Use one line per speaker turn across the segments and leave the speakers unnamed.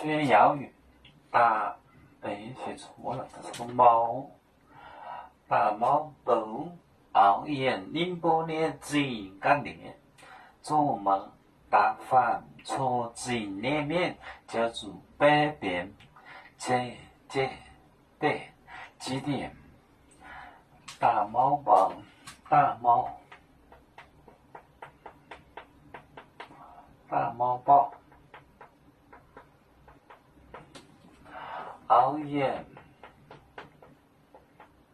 学哑语，大没学错了，这是个猫。大猫笨，熬夜宁波的井干练，做梦打饭搓井脸面，叫做百变，这对几点？大猫笨，大猫抱，熬夜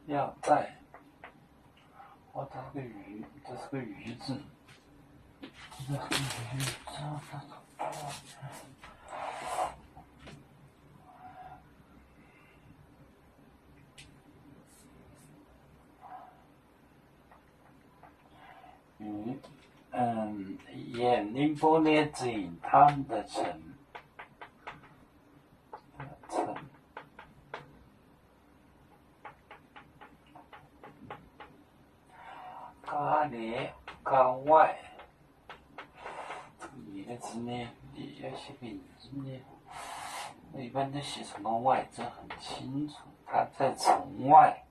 要在，这是个鱼，这是个鱼字，这是个鱼字，鱼，沿宁波的井滩的城，咖喱咖外，这个“野”字呢，你要写个“野”字呢，我一般都写成个“外”字，很清楚。它在城外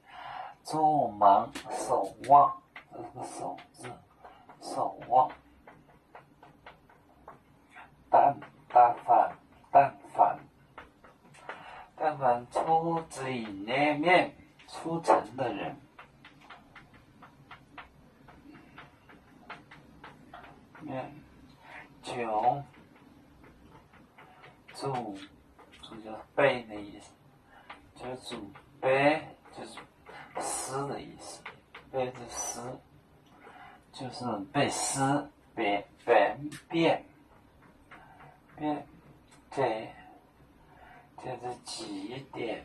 做忙守望，这是个“守”字，守望。但凡出井脸面出城的人，就祖就是背的意思，就祖背就是诗的意思，背着诗就是背诗变，这是几点？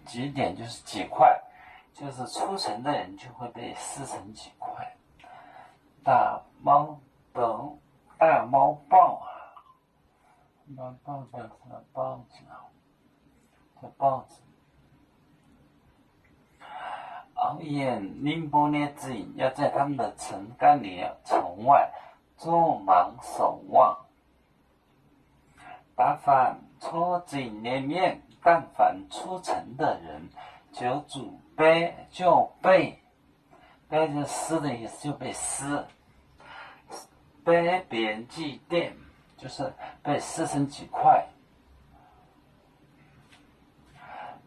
几点就是几块，就是出城的人就会被撕成几块。大猫抱，大猫抱啊！猫抱叫什么抱子啊？叫抱子。熬夜宁波的井要在他们的城干里城外做忙守望。打饭搓井脸面，但凡出城的人，就祖背背着撕的意思，就被撕。被边祭奠，就是被撕成几块。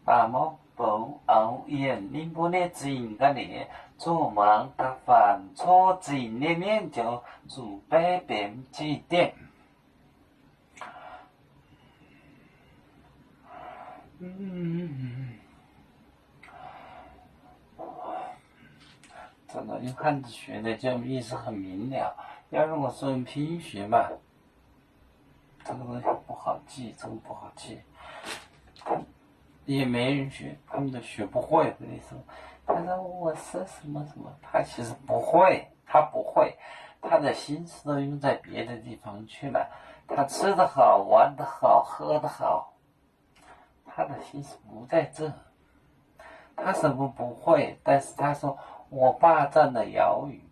大猫抱熬夜宁波的井干里做忙打饭搓井脸面，就祖被边祭奠。这个用汉字学的就意思很明了，要如果说用拼音学嘛，这个东西不好记，也没人学，他们都学不会。跟你说，他说我是什么什么，他其实不会，他的心思都用在别的地方去了。他吃得好，玩得好，喝得好，他的心思不在这。他什么不会，但是他说我霸占了哑语，